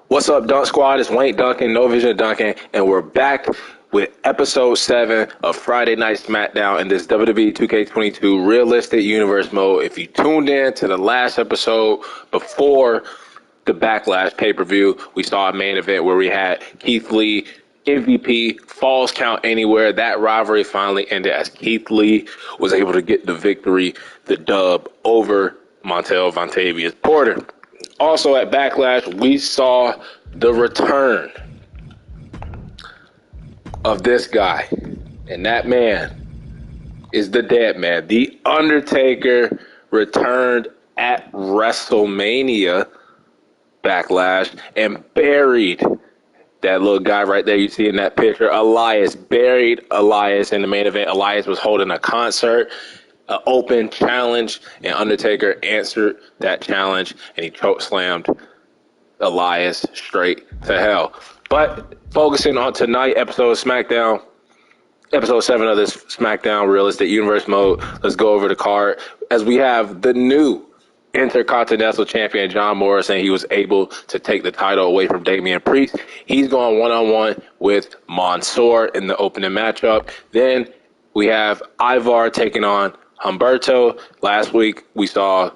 What's up, Dunk Squad? It's Wank Dunkin, No Vision Dunkin, and we're back with episode 7 of Friday Night SmackDown in this WWE 2K22 Realistic Universe mode. If you tuned in to the last episode before the Backlash pay-per-view, we saw a main event where we had Keith Lee, MVP, Falls Count Anywhere. That rivalry finally ended as Keith Lee was able to get the victory, the dub, over Montel Vontavious Porter. Also at Backlash, we saw the return of this guy. And that man is the dead man. The Undertaker returned at WrestleMania Backlash and buried that little guy right there you see in that picture, Elias. Buried Elias in the main event. Elias was holding a concert, an open challenge, and Undertaker answered that challenge, and he chokeslammed Elias straight to hell. But focusing on tonight, episode of SmackDown, episode 7 of this SmackDown Realistic Universe mode, let's go over the card as we have the new Intercontinental Champion John Morrison. He was able to take the title away from Damian Priest. He's going one-on-one with Mansoor in the opening matchup. Then we have Ivar taking on Humberto. Last week we saw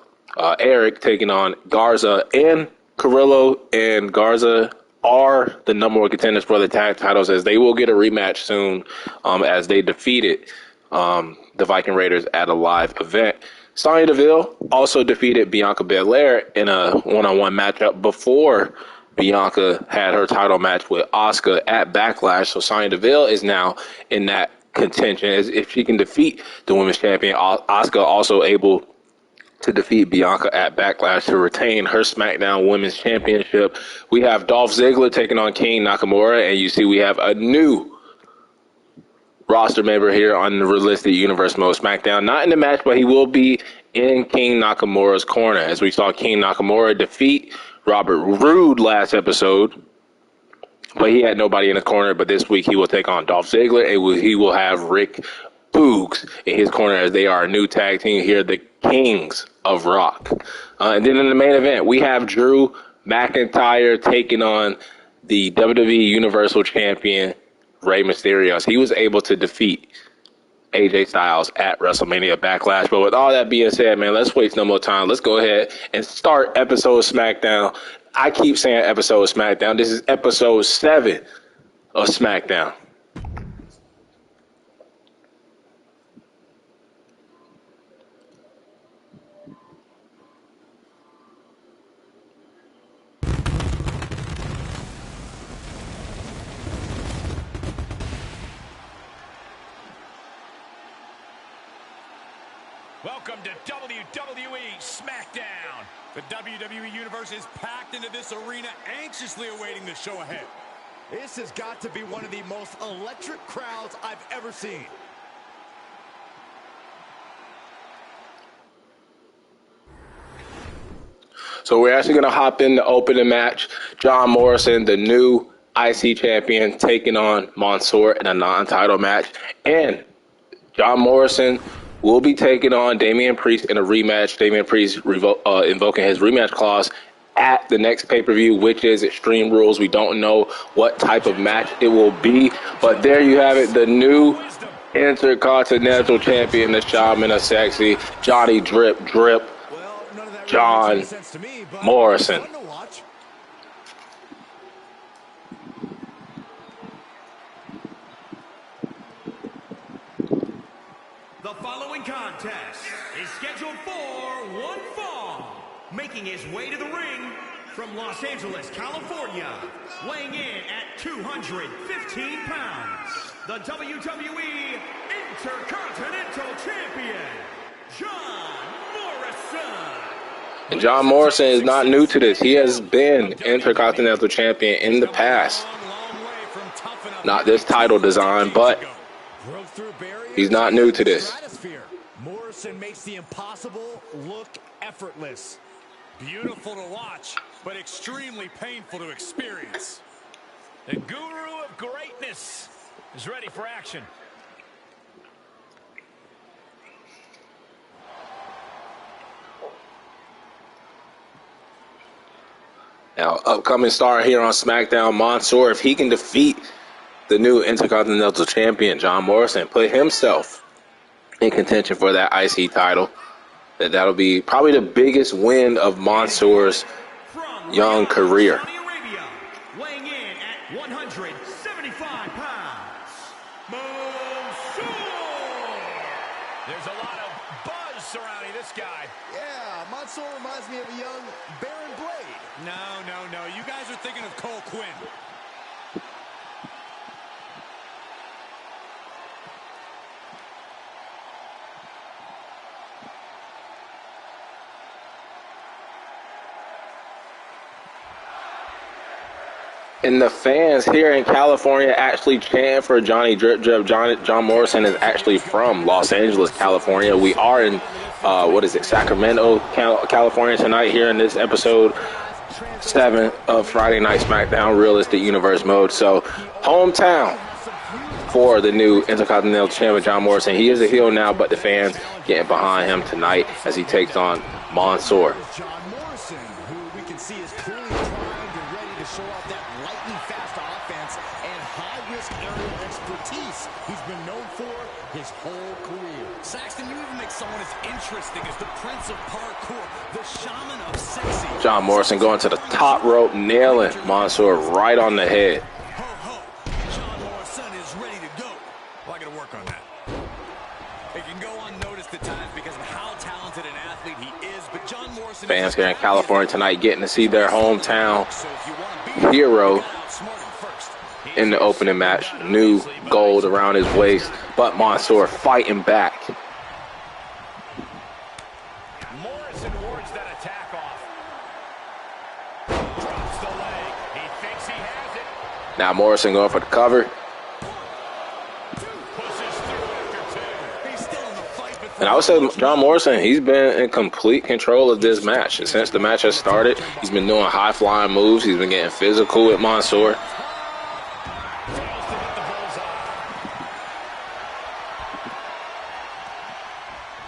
Eric taking on Garza, and Carrillo and Garza are the number one contenders for the tag titles, as they will get a rematch soon as they defeated the Viking Raiders at a live event. Sonya Deville also defeated Bianca Belair in a one-on-one matchup before Bianca had her title match with Asuka at Backlash. So Sonya Deville is now in that contention. As if she can defeat the women's champion, Asuka also able to defeat Bianca at Backlash to retain her SmackDown Women's Championship. We have Dolph Ziggler taking on King Nakamura, and you see we have a new roster member here on the Realistic Universe mode SmackDown. Not in the match, but he will be in King Nakamura's corner, as we saw King Nakamura defeat Robert Roode last episode, but he had nobody in his corner. But this week he will take on Dolph Ziggler, and he will have Rick Boogs in his corner, as they are a new tag team here, the Kings of Rock. And then in the main event, we have Drew McIntyre taking on the WWE Universal Champion Rey Mysterio. So he was able to defeat AJ Styles at WrestleMania Backlash. But with all that being said, man, let's waste no more time. Let's go ahead and start episode of SmackDown. I keep saying episode of SmackDown. This is episode 7 of SmackDown. Welcome to WWE SmackDown. The WWE Universe is packed into this arena, anxiously awaiting the show ahead. This has got to be one of the most electric crowds I've ever seen. So we're actually going to hop in the opening match. John Morrison, the new IC champion, taking on Mansoor in a non-title match. And John Morrison will be taking on Damian Priest in a rematch. Damian Priest invoking his rematch clause at the next pay-per-view, which is Extreme Rules. We don't know what type of match it will be, but there you have it, the new Intercontinental Champion, the Shaman of Sexy, Johnny Drip Drip, John Morrison. The following contest is scheduled for one fall. Making his way to the ring from Los Angeles, California, weighing in at 215 pounds, the WWE Intercontinental Champion, John Morrison. And John Morrison is not new to this. He has been Intercontinental Champion in the past. Not this title design, but he's not new to this. Morrison makes the impossible look effortless. Beautiful to watch, but extremely painful to experience. The guru of greatness is ready for action. Now, upcoming star here on SmackDown, Mansoor, if he can defeat the new Intercontinental Champion, John Morrison, put himself in contention for that IC title, that'll be probably the biggest win of Mansoor's young career. Saudi Arabia, weighing in at 175 pounds, Mansoor. There's a lot of buzz surrounding this guy. Yeah, Mansoor reminds me of a young Baron Blade. No. You guys are thinking of Cole Quinn. And the fans here in California actually chant for Johnny Drip Drip. John Morrison is actually from Los Angeles, California. We are in, Sacramento, California tonight here in this episode 7 of Friday Night SmackDown Realistic Universe mode. So, hometown for the new Intercontinental Champion, John Morrison. He is a heel now, but the fans getting behind him tonight as he takes on Mansoor. John Morrison, who we can see is clearly primed and ready to show off that lightning fast offense and high-risk aerial expertise he's been known for his whole career. Saxton, you even make someone as interesting as the Prince of Parkour, the Shaman of Sexy. John Morrison going to the top rope, nailing Mansoor right on the head. Ho, John Morrison is ready to go. Well, I got to work on that. It can go unnoticed at times because of how talented an athlete he is, but John Morrison... Fans here in California tonight getting to see their hometown hero in the opening match. New gold around his waist, but Mansoor fighting back. Morrison wards that attack off. Drops the leg. He thinks he has it. Now Morrison going for the cover. Pushes through after two. He's still in the fight, but... And I would say John Morrison, he's been in complete control of this match. And since the match has started, he's been doing high-flying moves. He's been getting physical with Mansoor.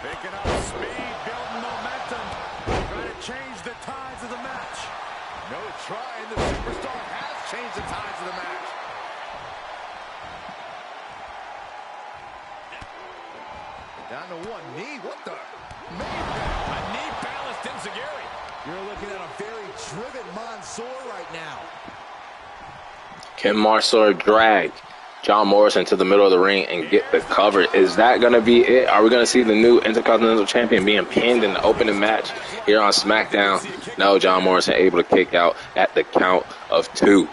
Picking up speed, building momentum, trying to change the tides of the match. No trying, the superstar has changed the tides of the match. Down to one knee, what the? A knee balanced enziguri. You're looking at a very driven Mansoor right now. Can Mansoor drag John Morrison to the middle of the ring and get the cover? Is that going to be it? Are we going to see the new Intercontinental Champion being pinned in the opening match here on SmackDown? No, John Morrison able to kick out at the count of 2.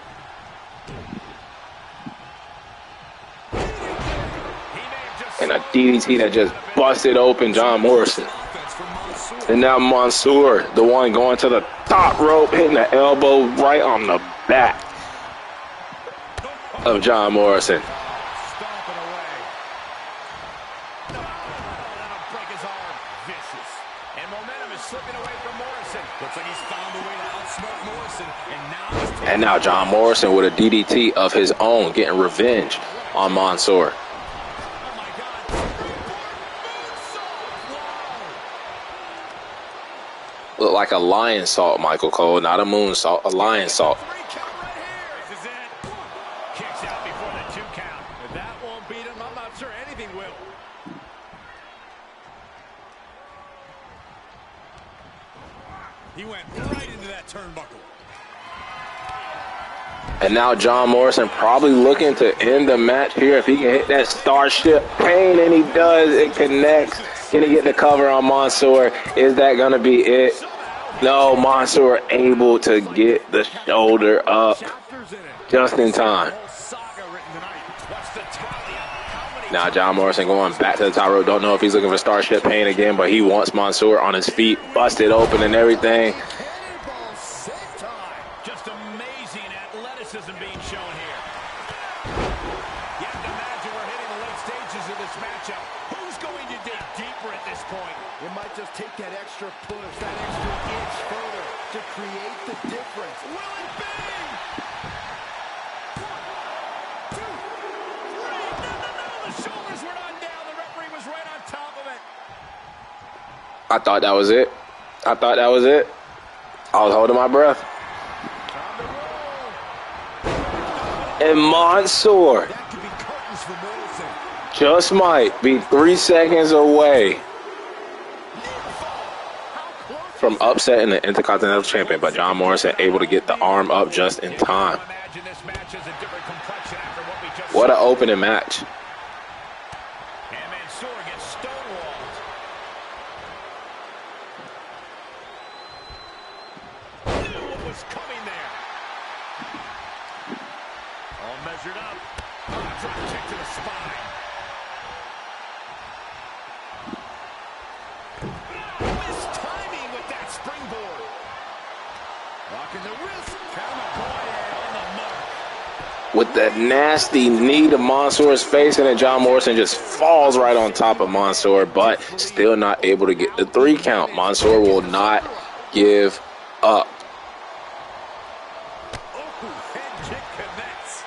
And a DDT that just busted open John Morrison. And now Mansoor, the one going to the top rope, hitting the elbow right on the back of John Morrison. Stomping away. That'll break his arm. Vicious. And momentum is slipping away from Morrison. Looks like he's found a way to outsmart Morrison. And now John Morrison with a DDT of his own, getting revenge on Mansoor. Look like a lion salt, Michael Cole, not a moon salt, a lion salt. This is it. Kicks out before the 2 count. If that won't beat him, I'm not sure anything will. He went right into that turnbuckle. And now John Morrison probably looking to end the match here. If he can hit that Starship Pain, and he does, it connects. Can he get the cover on Mansoor? Is that going to be it? No, Mansoor able to get the shoulder up just in time. Now John Morrison going back to the top rope. Don't know if he's looking for Starship Pain again, but he wants Mansoor on his feet, busted open and everything. Just amazing athleticism being shown here. You have to imagine we're hitting the late stages of this matchup. Who's going to dig deeper at this point? It might just take that extra push, that extra inch further to create the difference. Will it be? 1, 2, 3. No. The shoulders were not down. The referee was right on top of it. I thought that was it. I was holding my breath. And Mansoor That could be curtains for Morrison. just might be 3 seconds away from upsetting the Intercontinental Champion, but John Morrison able to get the arm up just in time. What an opening match. And Mansoor gets stonewalled. Knew what was coming there. All measured up. Drop kick to the spine. Missed timing with that springboard. Locking the wrist. Kamigoye on the mark. With that nasty knee to Mansoor's face, and then John Morrison just falls right on top of Mansoor, but still not able to get the 3 count. Mansoor will not give up. Oh, head kick connects.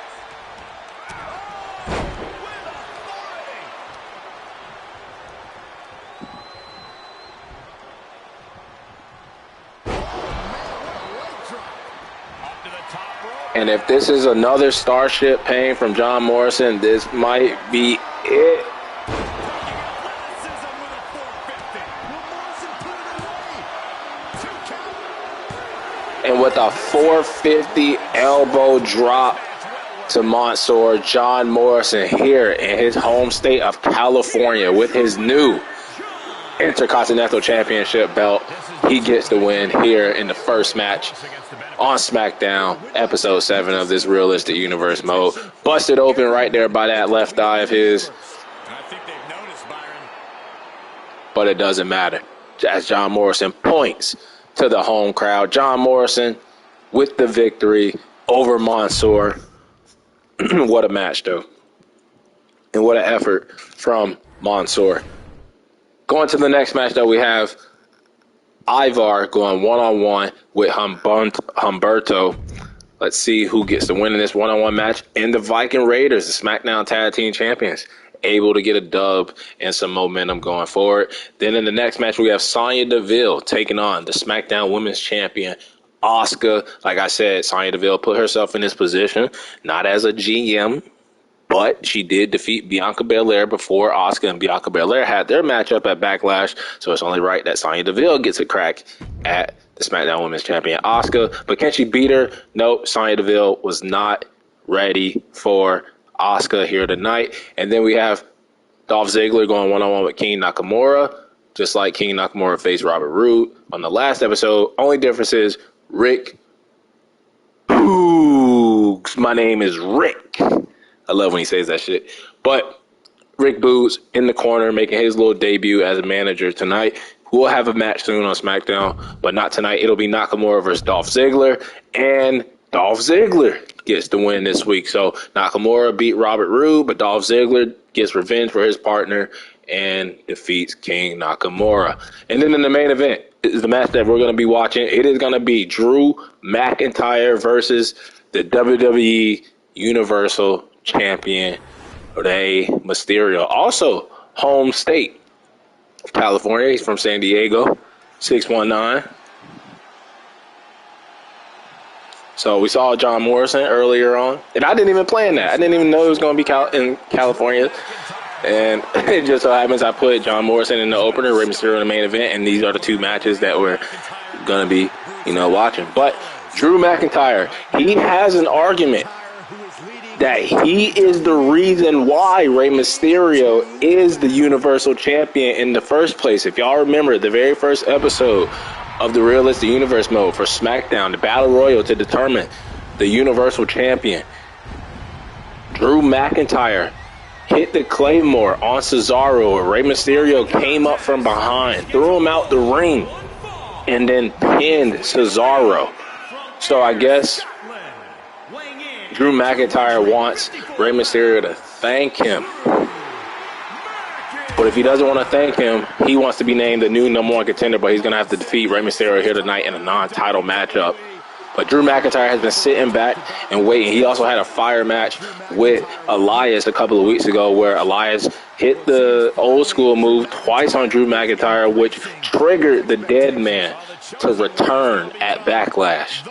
Up to the top rope. And if this is another Starship pain from John Morrison, this might be it. Athleticism with a 450. Will Morrison put it away? 2 count. And with a 450 elbow drop to Mansoor, John Morrison here in his home state of California with his new Intercontinental Championship belt, he gets the win here in the first match on SmackDown, episode 7 of this Realistic Universe mode. Busted open right there by that left eye of his, I think they've noticed, Byron. but it doesn't matter. As John Morrison points to the home crowd, John Morrison with the victory over Mansoor. What a match, though. And what an effort from Mansoor. Going to the next match, though, we have Ivar going one-on-one with Humberto. Let's see who gets the win in this one-on-one match. And the Viking Raiders, the SmackDown Tag Team Champions, able to get a dub and some momentum going forward. Then in the next match, we have Sonya Deville taking on the SmackDown Women's Champion, Asuka. Like I said, Sonya Deville put herself in this position, not as a GM, but she did defeat Bianca Belair before Asuka and Bianca Belair had their matchup at Backlash. So it's only right that Sonya Deville gets a crack at the SmackDown Women's Champion, Asuka. But can she beat her? Nope, Sonya Deville was not ready for Asuka here tonight. And then we have Dolph Ziggler going one-on-one with King Nakamura, just like King Nakamura faced Robert Roode on the last episode. Only difference is Rick Boogs. My name is Rick. I love when he says that shit. But Rick Boogs in the corner making his little debut as a manager tonight. We'll have a match soon on SmackDown, but not tonight. It'll be Nakamura versus Dolph Ziggler, and Dolph Ziggler gets the win this week. So Nakamura beat Robert Roode, but Dolph Ziggler gets revenge for his partner and defeats King Nakamura. And then in the main event is the match that we're going to be watching. It is going to be Drew McIntyre versus the WWE Universal Champion, Rey Mysterio. Also, home state of California. He's from San Diego, 619. So we saw John Morrison earlier on, and I didn't even plan that. I didn't even know it was going to be in California. And it just so happens I put John Morrison in the opener, Rey Mysterio in the main event, and these are the two matches that we're going to be, watching. But Drew McIntyre, he has an argument that he is the reason why Rey Mysterio is the Universal Champion in the first place. If y'all remember the very first episode of the Realistic Universe mode for SmackDown, the Battle Royal to determine the Universal Champion, Drew McIntyre hit the Claymore on Cesaro, and Rey Mysterio came up from behind, threw him out the ring, and then pinned Cesaro. So I guess Drew McIntyre wants Rey Mysterio to thank him. But if he doesn't want to thank him, he wants to be named the new #1 contender, but he's going to have to defeat Rey Mysterio here tonight in a non-title matchup. But Drew McIntyre has been sitting back and waiting. He also had a fire match with Elias a couple of weeks ago where Elias hit the old school move twice on Drew McIntyre, which triggered the Dead Man to return at Backlash.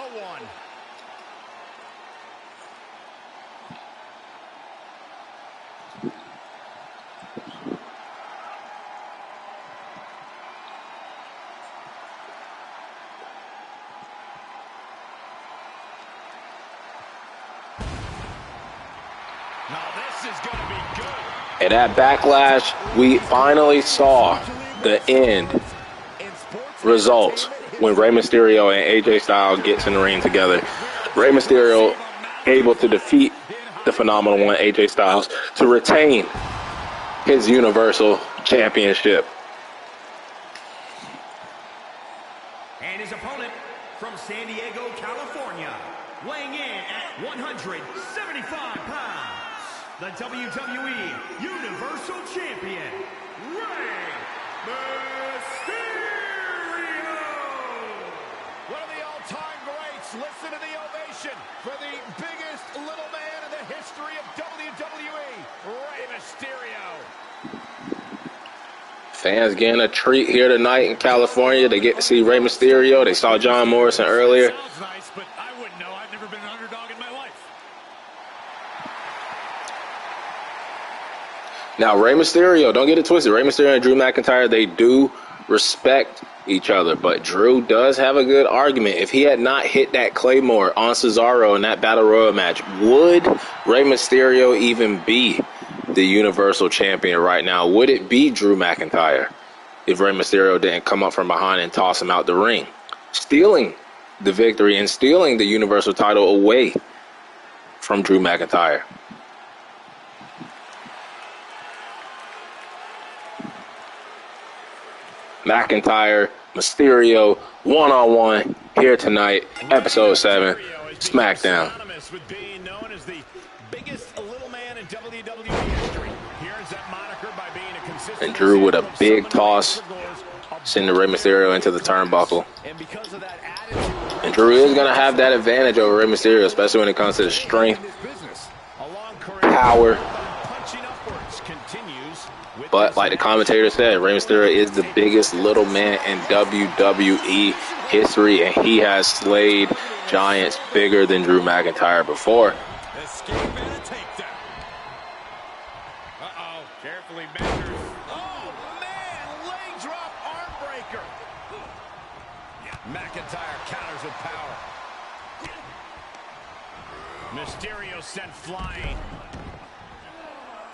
And at Backlash, we finally saw the end results when Rey Mysterio and AJ Styles gets in the ring together. Rey Mysterio able to defeat the phenomenal one, AJ Styles, to retain his Universal Championship. And his opponent from San Diego, California, weighing in at 175 pounds, the WWE Universal Champion, Rey Mysterio. One of the all-time greats. Listen to the ovation for the biggest little man in the history of WWE, Rey Mysterio. Fans getting a treat here tonight in California. They get to see Rey Mysterio. They saw John Morrison earlier. Sounds nice, but I wouldn't know. I've never been an underdog in my life. Now, Rey Mysterio, don't get it twisted. Rey Mysterio and Drew McIntyre, they do respect each other. But Drew does have a good argument. If he had not hit that Claymore on Cesaro in that Battle Royal match, would Rey Mysterio even be the Universal Champion right now? Would it be Drew McIntyre if Rey Mysterio didn't come up from behind and toss him out the ring, stealing the victory and stealing the Universal title away from Drew McIntyre? McIntyre, Mysterio, one-on-one here tonight, Episode 7, SmackDown. With being known as the biggest little man in WWE history. He earns that moniker by being a consistent. And Drew with a big toss, sending Rey Mysterio into the turnbuckle. And Drew is going to have that advantage over Rey Mysterio, especially when it comes to the strength, power. But like the commentator said, Rey Mysterio is the biggest little man in WWE history, and he has slayed giants bigger than Drew McIntyre before. Escape and a takedown. Uh-oh, carefully measured. Oh, man, leg drop arm breaker. McIntyre counters with power. Mysterio sent flying.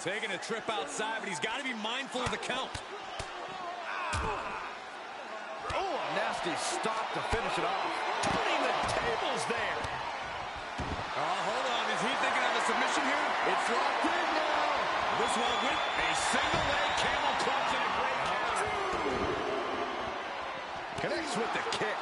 Taking a trip outside, but he's got to be mindful of the count. Oh, a nasty stop to finish it off. Turning the tables there. Oh, hold on. Is he thinking of a submission here? It's locked in now. This one with a single leg camel clutch and a great counter. Connects with the kick.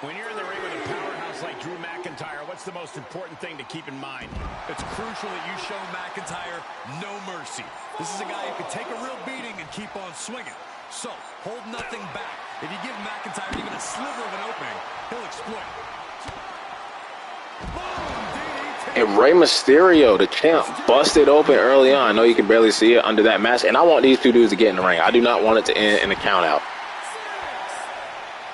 When you're in the ring with a powerhouse like Drew McIntyre, what's the most important thing to keep in mind? It's crucial that you show McIntyre no mercy. This is a guy who can take a real beating and keep on swinging. So, hold nothing back. If you give McIntyre even a sliver of an opening, he'll exploit it. And Rey Mysterio, the champ, busted open early on. I know you can barely see it under that mask. And I want these two dudes to get in the ring. I do not want it to end in a count out.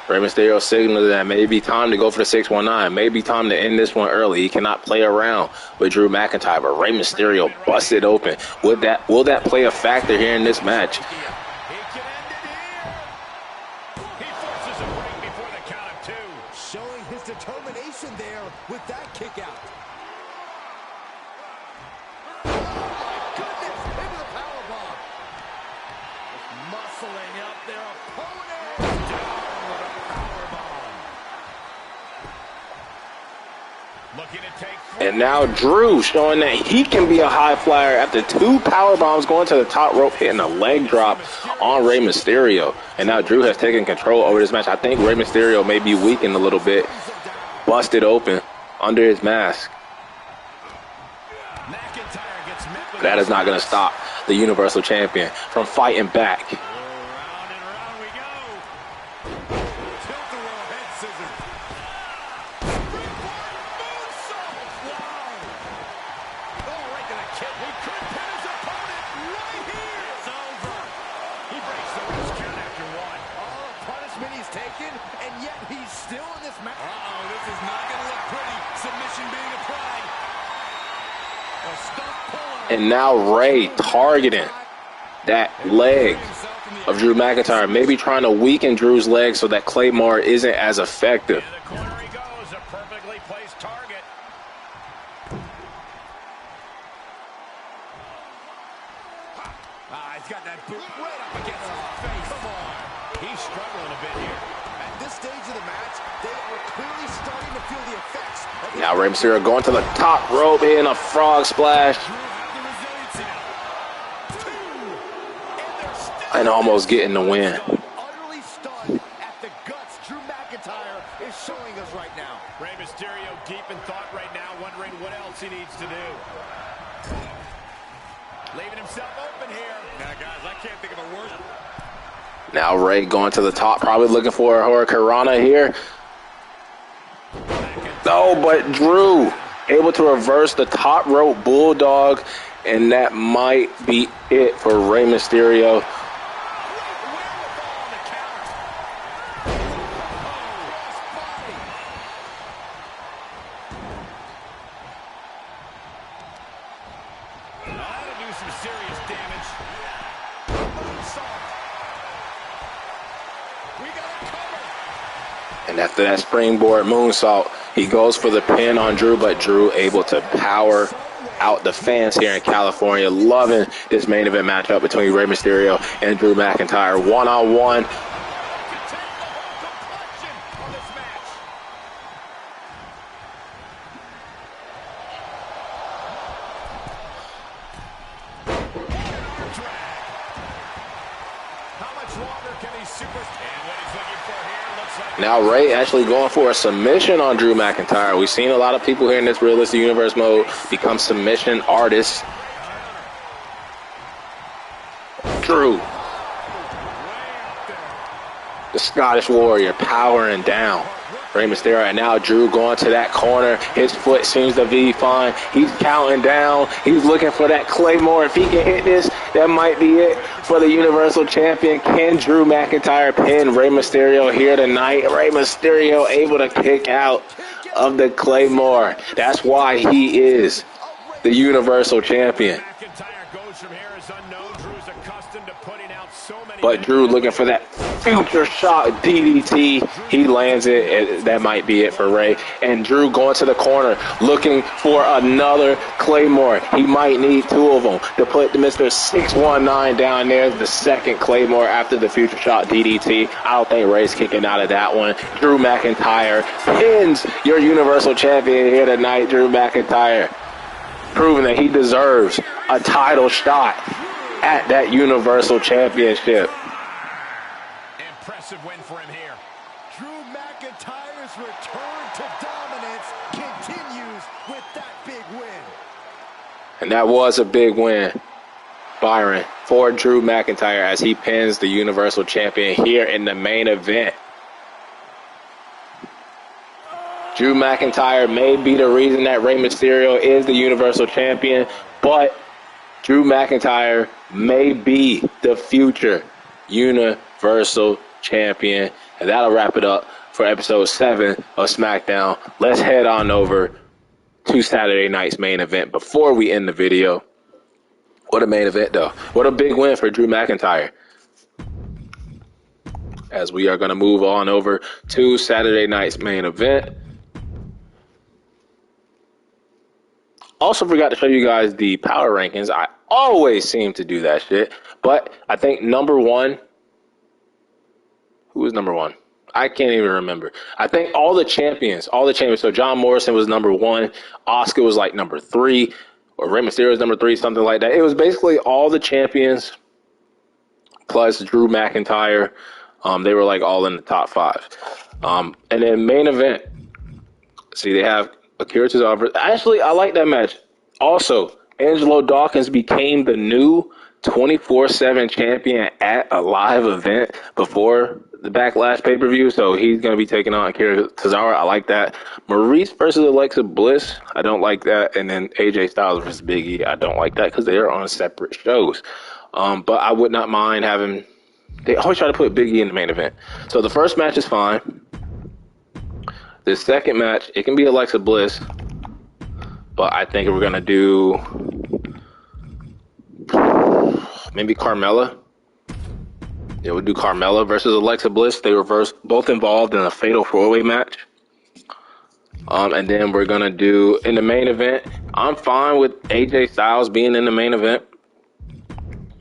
Rey Mysterio signaled that maybe time to go for the 619. Maybe time to end this one early. He cannot play around with Drew McIntyre, but Rey Mysterio busted open. Will that play a factor here in this match? He can end it here. He forces a break before the count of 2. Showing his determination there with that kick out. Oh, my goodness. Into the powerbomb. Muscling up their opponent. And now Drew showing that he can be a high flyer after 2 power bombs going to the top rope, hitting a leg drop on Rey Mysterio. And now Drew has taken control over this match. I think Rey Mysterio may be weakened a little bit, busted open under his mask. That is not going to stop the Universal Champion from fighting back. And now Rey targeting that leg of Drew McIntyre, maybe trying to weaken Drew's leg so that Claymore isn't as effective. The corner he goes, a perfectly placed target. He's got that boot right up against his face. Come on. He's struggling a bit here. At this stage of the match, they are clearly starting to feel the effects. Now Rey Mysterio going to the top rope, hitting a frog splash. And almost getting the win. Utterly stunned at the guts Drew McIntyre is showing us right now. Rey Mysterio deep in thought right now, wondering what else he needs to do. Leaving himself open here. Now, guys, I can't think of a worse. Now Rey going to the top, probably looking for a Hurricanrana here. No, but Drew able to reverse the top rope bulldog, and that might be it for Rey Mysterio. And after that springboard moonsault, he goes for the pin on Drew, but Drew able to power out the fans here in California. Loving this main event matchup between Rey Mysterio and Drew McIntyre. One-on-one. Now Rey actually going for a submission on Drew McIntyre. We've seen a lot of people here in this Realistic Universe mode become submission artists. Drew, the Scottish Warrior, powering down Rey Mysterio. And now Drew going to that corner. His foot seems to be fine. He's counting down. He's looking for that Claymore. If he can hit this, that might be it for the Universal Champion. Can Drew McIntyre pin Rey Mysterio here tonight? Rey Mysterio able to kick out of the Claymore. That's why he is the Universal Champion. But Drew looking for that future shot DDT. He lands it. That might be it for Rey. And Drew going to the corner looking for another Claymore. He might need two of them to put Mr. 619 down there. The second Claymore after the future shot DDT. I don't think Rey's kicking out of that one. Drew McIntyre pins your Universal Champion here tonight. Drew McIntyre proving that he deserves a title shot at that Universal Championship. Impressive win for him here. Drew McIntyre's return to dominance continues with that big win. And that was a big win, Byron, for Drew McIntyre as he pins the Universal Champion here in the main event. Drew McIntyre may be the reason that Rey Mysterio is the Universal Champion, but Drew McIntyre may be the future Universal Champion. And that'll wrap it up for episode 7 of SmackDown. Let's head on over to Saturday night's main event before we end the video. What a main event, though. What a big win for Drew McIntyre. As we are going to move on over to Saturday night's main event. Also forgot to show you guys the power rankings. I always seem to do that shit. But I think number one, who was number one? I can't even remember. I think all the champions. So John Morrison was number 1. Oscar was like number 3. Or Rey Mysterio was number 3, something like that. It was basically all the champions plus Drew McIntyre. They were like all in the top 5. And then main event. See, they have Akira Tozawa. Actually, I like that match. Also, Angelo Dawkins became the new 24/7 champion at a live event before the Backlash pay-per-view. So he's going to be taking on Akira Tozawa. I like that. Maurice versus Alexa Bliss. I don't like that. And then AJ Styles versus Big E. I don't like that because they are on separate shows. But I would not mind having... They always try to put Big E in the main event. So the first match is fine. The second match, it can be Alexa Bliss, but I think we're going to do maybe Carmella. Yeah, we'll do Carmella versus Alexa Bliss. They were both involved in a fatal 4-way match. And then we're going to do, in the main event, I'm fine with AJ Styles being in the main event.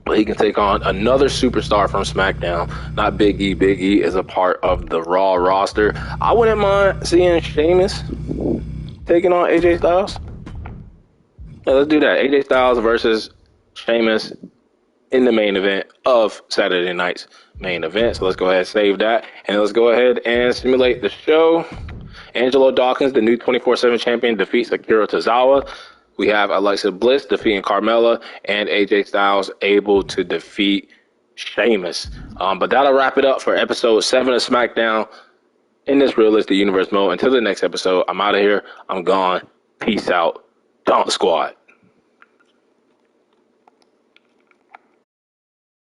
But he can take on another superstar from SmackDown, not Big E. Big E is a part of the Raw roster. I wouldn't mind seeing Sheamus taking on AJ Styles. Yeah, let's do that. AJ Styles versus Sheamus in the main event of Saturday night's main event. So let's go ahead and save that. And let's go ahead and simulate the show. Angelo Dawkins, the new 24/7 champion, defeats Akira Tozawa. We have Alexa Bliss defeating Carmella, and AJ Styles able to defeat Sheamus. But that'll wrap it up for episode 7 of SmackDown in this Realistic Universe mode. Until the next episode, I'm out of here. I'm gone. Peace out. Dawn Squad.